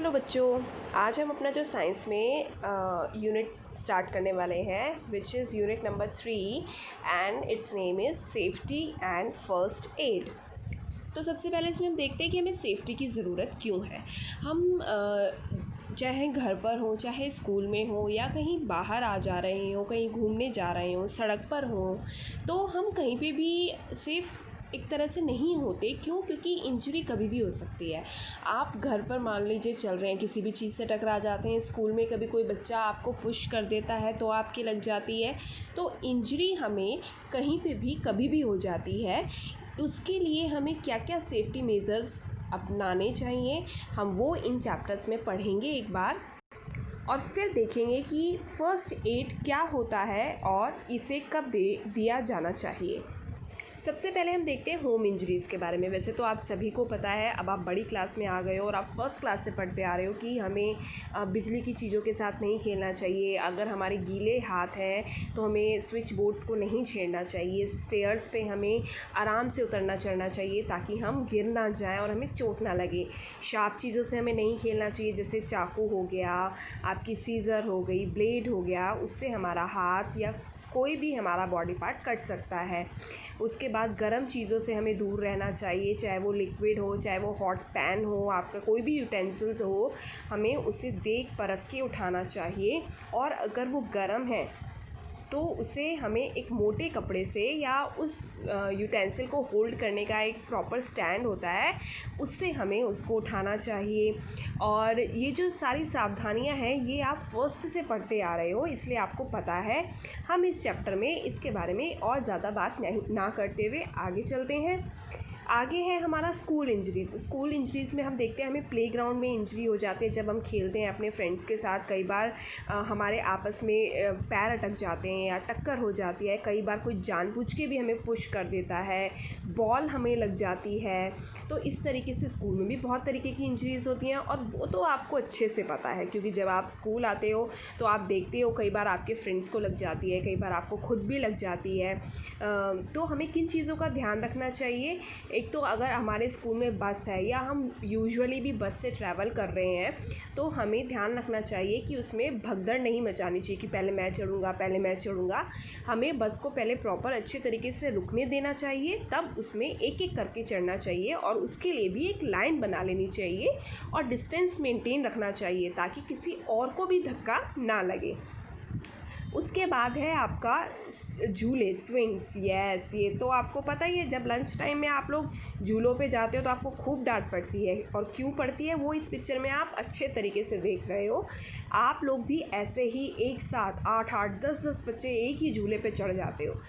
Hello बच्चों, आज हम अपना जो साइंस में यूनिट स्टार्ट करने वाले हैं which is unit number 3 and it's name is safety and first aid. तो सबसे पहले इसमें हम देखते हैं कि हमें सेफ्टी की ज़रूरत क्यों है। हम चाहे घर पर हो, चाहे स्कूल में हो, या कहीं बाहर आ जा रहे हो, कहीं घूमने जा रहे हो, सड़क पर हो, तो हम कहीं पे भी सेफ़ एक तरह से नहीं होते। क्यों? क्योंकि इंजरी कभी भी हो सकती है। आप घर पर मान लीजिए चल रहे हैं, किसी भी चीज़ से टकरा जाते हैं, स्कूल में कभी कोई बच्चा आपको पुश कर देता है तो आपकी लग जाती है। तो इंजरी हमें कहीं पे भी कभी भी हो जाती है। उसके लिए हमें क्या क्या सेफ्टी मेजर्स अपनाने चाहिए, हम वो इन चैप्टर्स में पढ़ेंगे एक बार, और फिर देखेंगे कि फ़र्स्ट एड क्या होता है और इसे कब दिया जाना चाहिए। सबसे पहले हम देखते हैं होम इंजरीज़ के बारे में। वैसे तो आप सभी को पता है, अब आप बड़ी क्लास में आ गए हो और आप फर्स्ट क्लास से पढ़ते आ रहे हो कि हमें बिजली की चीज़ों के साथ नहीं खेलना चाहिए। अगर हमारे गीले हाथ हैं तो हमें स्विच बोर्ड्स को नहीं छेड़ना चाहिए। स्टेयर्स पे हमें आराम से उतरना चढ़ना चाहिए ताकि हम गिर ना जाएं और हमें चोट ना लगे। शार्प चीज़ों से हमें नहीं खेलना चाहिए, जैसे चाकू हो गया, आपकी सीज़र हो गई, ब्लेड हो गया, उससे हमारा हाथ या कोई भी हमारा बॉडी पार्ट कट सकता है। उसके बाद गर्म चीज़ों से हमें दूर रहना चाहिए, चाहे वो लिक्विड हो, चाहे वो हॉट पैन हो, आपका कोई भी यूटेंसिल्स हो, हमें उसे देख परख के उठाना चाहिए। और अगर वो गर्म है तो उसे हमें एक मोटे कपड़े से या उस यूटेंसिल को होल्ड करने का एक प्रॉपर स्टैंड होता है, उससे हमें उसको उठाना चाहिए। और ये जो सारी सावधानियां हैं ये आप फर्स्ट से पढ़ते आ रहे हो, इसलिए आपको पता है। हम इस चैप्टर में इसके बारे में और ज़्यादा बात ना करते हुए आगे चलते हैं। आगे है हमारा स्कूल इंजरीज़। स्कूल इंजरीज़ में हम देखते हैं हमें प्लेग्राउंड में इंजरी हो जाती है जब हम खेलते हैं अपने फ्रेंड्स के साथ। कई बार हमारे आपस में पैर अटक जाते हैं या टक्कर हो जाती है। कई बार कोई जानबूझ के भी हमें पुश कर देता है, बॉल हमें लग जाती है। तो इस तरीके से स्कूल में भी बहुत तरीके की इंजरीज़ होती हैं और वो तो आपको अच्छे से पता है, क्योंकि जब आप स्कूल आते हो तो आप देखते हो कई बार आपके फ्रेंड्स को लग जाती है, कई बार आपको खुद भी लग जाती है। तो हमें किन चीज़ों का ध्यान रखना चाहिए? एक तो अगर हमारे स्कूल में बस है या हम यूजुअली भी बस से ट्रैवल कर रहे हैं तो हमें ध्यान रखना चाहिए कि उसमें भगदड़ नहीं मचानी चाहिए कि पहले मैं चढ़ूँगा। हमें बस को पहले प्रॉपर अच्छे तरीके से रुकने देना चाहिए, तब उसमें एक एक करके चढ़ना चाहिए। और उसके लिए भी एक लाइन बना लेनी चाहिए और डिस्टेंस मेंटेन रखना चाहिए ताकि किसी और को भी धक्का ना लगे। उसके बाद है आपका झूले, स्विंग्स। यस, ये तो आपको पता ही है, जब लंच टाइम में आप लोग झूलों पे जाते हो तो आपको खूब डांट पड़ती है। और क्यों पड़ती है वो इस पिक्चर में आप अच्छे तरीके से देख रहे हो। आप लोग भी ऐसे ही एक साथ 8-8, 10-10 बच्चे एक ही झूले पे चढ़ जाते हो।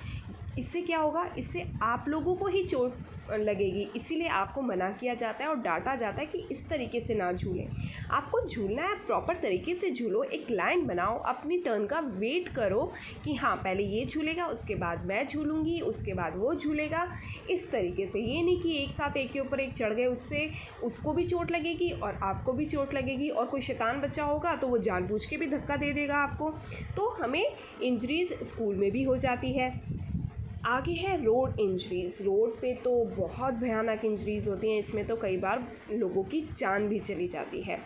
इससे क्या होगा? इससे आप लोगों को ही चोट लगेगी, इसीलिए आपको मना किया जाता है और डांटा जाता है कि इस तरीके से ना झूलें। आपको झूलना है, प्रॉपर तरीके से झूलो, एक लाइन बनाओ, अपनी टर्न का वेट करो कि हाँ पहले ये झूलेगा, उसके बाद मैं झूलूंगी, उसके बाद वो झूलेगा। इस तरीके से, ये नहीं कि एक साथ एक के ऊपर एक चढ़ गए, उससे उसको भी चोट लगेगी और आपको भी चोट लगेगी। और कोई शैतान बच्चा होगा तो वो जानबूझ के भी धक्का दे देगा आपको। तो हमें इंजरीज़ स्कूल में भी हो जाती है। आगे है रोड इंजरीज़। रोड पे तो बहुत भयानक इंजरीज़ होती हैं, इसमें तो कई बार लोगों की जान भी चली जाती है।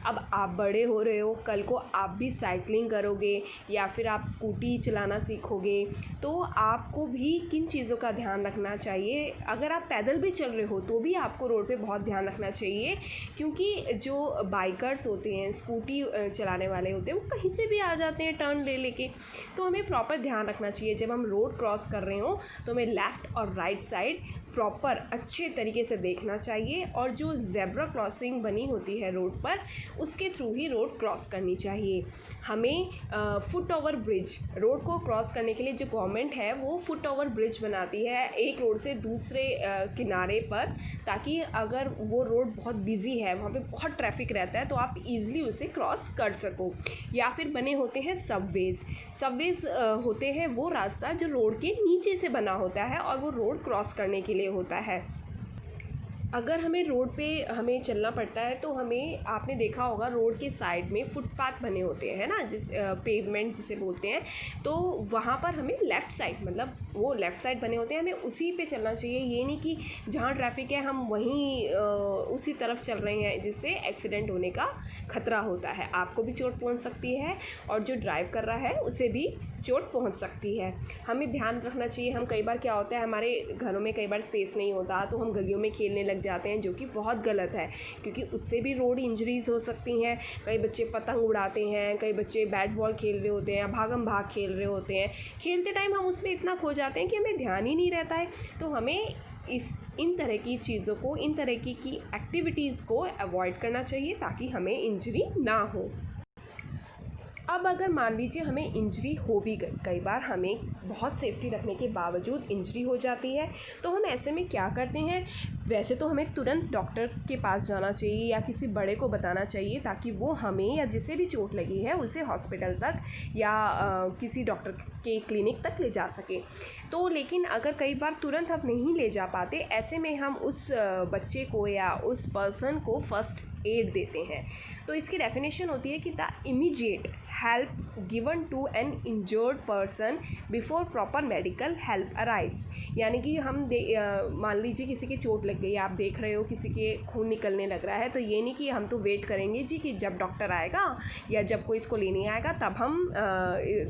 अब आप बड़े हो रहे हो, कल को आप भी साइकिलिंग करोगे या फिर आप स्कूटी चलाना सीखोगे, तो आपको भी किन चीज़ों का ध्यान रखना चाहिए? अगर आप पैदल भी चल रहे हो तो भी आपको रोड पे बहुत ध्यान रखना चाहिए, क्योंकि जो बाइकर्स होते हैं, स्कूटी चलाने वाले होते हैं, वो कहीं से भी आ जाते हैं टर्न ले लेके। तो हमें प्रॉपर ध्यान रखना चाहिए जब हम रोड क्रॉस कर रहे हो तो हमें लेफ़्ट और राइट साइड प्रॉपर अच्छे तरीके से देखना चाहिए। और जो ज़ेब्रा क्रॉसिंग बनी होती है रोड पर, उसके थ्रू ही रोड क्रॉस करनी चाहिए। हमें फुट ओवर ब्रिज, रोड को क्रॉस करने के लिए जो गवर्नमेंट है वो फुट ओवर ब्रिज बनाती है एक रोड से दूसरे किनारे पर, ताकि अगर वो रोड बहुत बिजी है, वहाँ पे बहुत ट्रैफिक रहता है, तो आप इजीली उसे क्रॉस कर सको। या फिर बने होते हैं सबवेज़ होते हैं वो रास्ता जो रोड के नीचे से बना होता है और वो रोड क्रॉस करने के लिए होता है। अगर हमें रोड पे हमें चलना पड़ता है तो हमें, आपने देखा होगा रोड के साइड में फुटपाथ बने होते हैं, है ना, जिस पेवमेंट जिसे बोलते हैं, तो वहाँ पर हमें लेफ़्ट साइड, मतलब वो लेफ़्ट साइड बने होते हैं, हमें उसी पे चलना चाहिए। ये नहीं कि जहाँ ट्रैफिक है हम वहीं उसी तरफ चल रहे हैं, जिससे एक्सीडेंट होने का खतरा होता है। आपको भी चोट पहुँच सकती है और जो ड्राइव कर रहा है उसे भी चोट पहुंच सकती है। हमें ध्यान रखना चाहिए। हम कई बार क्या होता है, हमारे घरों में कई बार स्पेस नहीं होता तो हम गलियों में खेलने लग जाते हैं, जो कि बहुत गलत है, क्योंकि उससे भी रोड इंजरीज़ हो सकती हैं। कई बच्चे पतंग उड़ाते हैं, कई बच्चे बैट बॉल खेल रहे होते हैं, भागम भाग खेल रहे होते हैं। खेलते टाइम हम उसमें इतना खो जाते हैं कि हमें ध्यान ही नहीं रहता है। तो हमें इन तरह की चीज़ों को, इन तरह की एक्टिविटीज़ को अवॉइड करना चाहिए ताकि हमें इंजरी ना हो। अब अगर मान लीजिए हमें इंजरी हो भी गई, कई बार हमें बहुत सेफ्टी रखने के बावजूद इंजरी हो जाती है, तो हम ऐसे में क्या करते हैं? वैसे तो हमें तुरंत डॉक्टर के पास जाना चाहिए या किसी बड़े को बताना चाहिए, ताकि वो हमें या जिसे भी चोट लगी है उसे हॉस्पिटल तक या किसी डॉक्टर के क्लिनिक तक ले जा सके। तो लेकिन अगर कई बार तुरंत हम नहीं ले जा पाते, ऐसे में हम उस बच्चे को या उस पर्सन को फ़र्स्ट एड देते हैं। तो इसकी डेफिनेशन होती है कि the immediate help given to an injured person before proper medical help arrives. यानी कि हम मान लीजिए किसी की चोट लग गई, आप देख रहे हो किसी के खून निकलने लग रहा है, तो ये नहीं कि हम तो वेट करेंगे जी कि जब डॉक्टर आएगा या जब कोई इसको लेने आएगा तब हम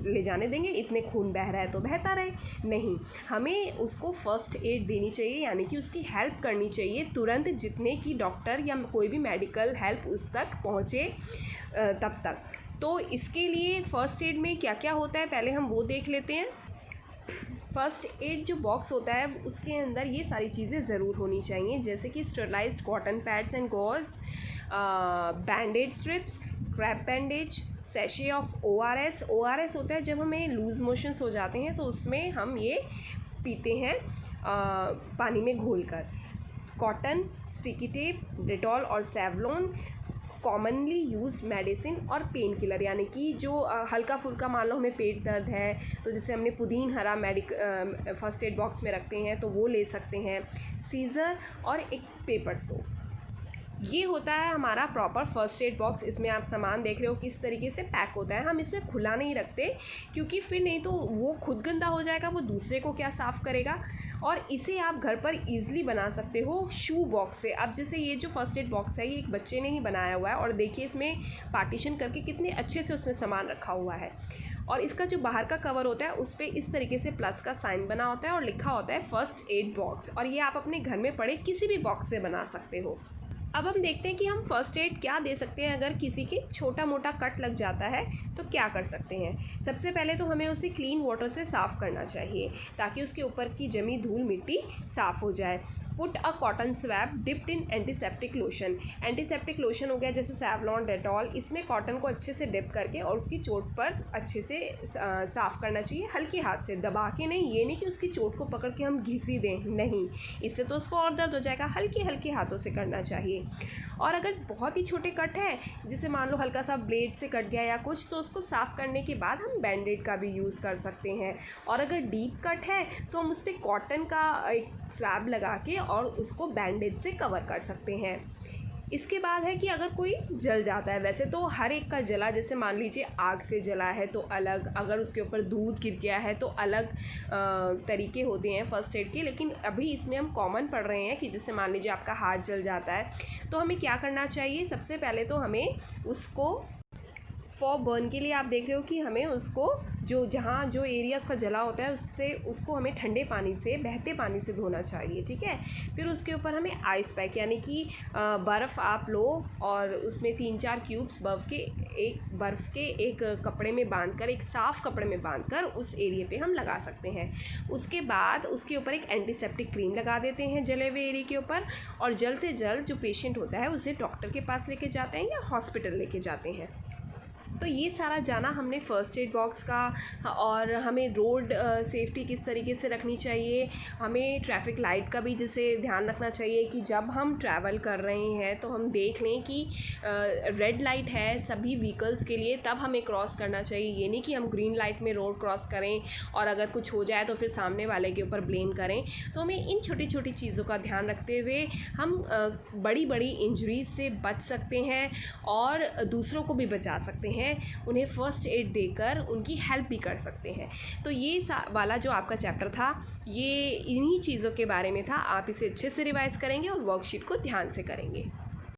ले जाने देंगे, इतने खून बह रहा है तो बहता रहे। नहीं, हमें उसको फ़र्स्ट एड देनी चाहिए, यानी कि उसकी हेल्प करनी चाहिए तुरंत, जितने की डॉक्टर या कोई भी मेडिकल हेल्प उस तक पहुँचे तब तक। तो इसके लिए फ़र्स्ट एड में क्या क्या होता है पहले हम वो देख लेते हैं। फ़र्स्ट एड जो बॉक्स होता है उसके अंदर ये सारी चीज़ें ज़रूर होनी चाहिए, जैसे कि sterilized cotton pads and gauze, banded strips, crepe bandage, sachet of ORS। ORS होता है जब हमें लूज़ मोशंस हो जाते हैं तो उसमें हम ये पीते हैं पानी में घोलकर। कॉटन, स्टिकी टेप, डेटॉल और सेवलॉन, कॉमनली यूज्ड मेडिसिन और पेन किलर, यानी कि जो हल्का फुल्का मान लो हमें पेट दर्द है तो जैसे हमने पुदीन हरा फ़र्स्ट एड बॉक्स में रखते हैं तो वो ले सकते हैं। सीज़र और एक पेपर सोप, ये होता है हमारा प्रॉपर फ़र्स्ट एड बॉक्स। इसमें आप सामान देख रहे हो किस तरीके से पैक होता है। हम इसमें खुला नहीं रखते क्योंकि फिर नहीं तो वो खुद गंदा हो जाएगा, वो दूसरे को क्या साफ़ करेगा। और इसे आप घर पर ईज़िली बना सकते हो शू बॉक्स से। अब जैसे ये जो फ़र्स्ट एड बॉक्स है ये एक बच्चे ने ही बनाया हुआ है, और देखिए इसमें पार्टीशन करके कितने अच्छे से उसमें सामान रखा हुआ है। और इसका जो बाहर का कवर होता है उस पर इस तरीके से प्लस का साइन बना होता है और लिखा होता है फ़र्स्ट एड बॉक्स, और ये आप अपने घर में पड़े किसी भी बॉक्स से बना सकते हो। अब हम देखते हैं कि हम फ़र्स्ट एड क्या दे सकते हैं अगर किसी के छोटा मोटा कट लग जाता है तो क्या कर सकते हैं। सबसे पहले तो हमें उसे क्लीन वाटर से साफ़ करना चाहिए ताकि उसके ऊपर की जमी धूल मिट्टी साफ़ हो जाए। Put a cotton swab dipped in antiseptic lotion. Antiseptic lotion हो गया जैसे सैवलॉन, डेटॉल, इसमें कॉटन को अच्छे से डिप करके और उसकी चोट पर अच्छे से साफ़ करना चाहिए, हल्के हाथ से, दबा के नहीं। ये नहीं कि उसकी चोट को पकड़ के हम घिसी दें, नहीं, इससे तो उसको और दर्द हो जाएगा। हल्के हल्के हाथों से करना चाहिए। और अगर बहुत ही छोटे कट है, जैसे मान लो हल्का सा ब्लेड से कट गया या कुछ, तो उसको साफ़ करने के बाद हम बैंडेड का भी यूज़ कर सकते हैं। और अगर डीप कट है तो हम उस पर कॉटन का एक स्वैब लगा के और उसको बैंडेज से कवर कर सकते हैं। इसके बाद है कि अगर कोई जल जाता है, वैसे तो हर एक का जला, जैसे मान लीजिए आग से जला है तो अलग, अगर उसके ऊपर दूध गिर गया है तो अलग तरीके होते हैं फ़र्स्ट एड के। लेकिन अभी इसमें हम कॉमन पढ़ रहे हैं कि जैसे मान लीजिए आपका हाथ जल जाता है तो हमें क्या करना चाहिए। सबसे पहले तो हमें उसको फॉर बर्न के लिए आप देख रहे हो कि हमें उसको जहाँ जो एरिया उसका जला होता है उसको हमें ठंडे पानी से, बहते पानी से धोना चाहिए, ठीक है। फिर उसके ऊपर हमें आइस पैक, यानी कि बर्फ़ आप लो और उसमें 3-4 क्यूब्स बर्फ़ के एक कपड़े में बांधकर, एक साफ़ कपड़े में बांधकर उस एरिया पे हम लगा सकते हैं। उसके बाद उसके ऊपर एक एंटीसेप्टिक क्रीम लगा देते हैं जले हुए एरिया के ऊपर, और जल्द से जल्द जो पेशेंट होता है उसे डॉक्टर के पास लेके जाते हैं या हॉस्पिटल लेके जाते हैं। तो ये सारा जाना हमने फ़र्स्ट एड बॉक्स का, और हमें रोड सेफ्टी किस तरीके से रखनी चाहिए, हमें ट्रैफिक लाइट का भी जैसे ध्यान रखना चाहिए कि जब हम ट्रैवल कर रहे हैं तो हम देख लें कि रेड लाइट है सभी व्हीकल्स के लिए, तब हमें क्रॉस करना चाहिए। ये नहीं कि हम ग्रीन लाइट में रोड क्रॉस करें और अगर कुछ हो जाए तो फिर सामने वाले के ऊपर ब्लेम करें। तो हमें इन छोटी छोटी चीज़ों का ध्यान रखते हुए हम बड़ी बड़ी इंजरीज से बच सकते हैं और दूसरों को भी बचा सकते हैं, उन्हें फ़र्स्ट एड देकर उनकी हेल्प भी कर सकते हैं। तो ये वाला जो आपका चैप्टर था ये इन्हीं चीज़ों के बारे में था। आप इसे अच्छे से रिवाइज़ करेंगे और वर्कशीट को ध्यान से करेंगे।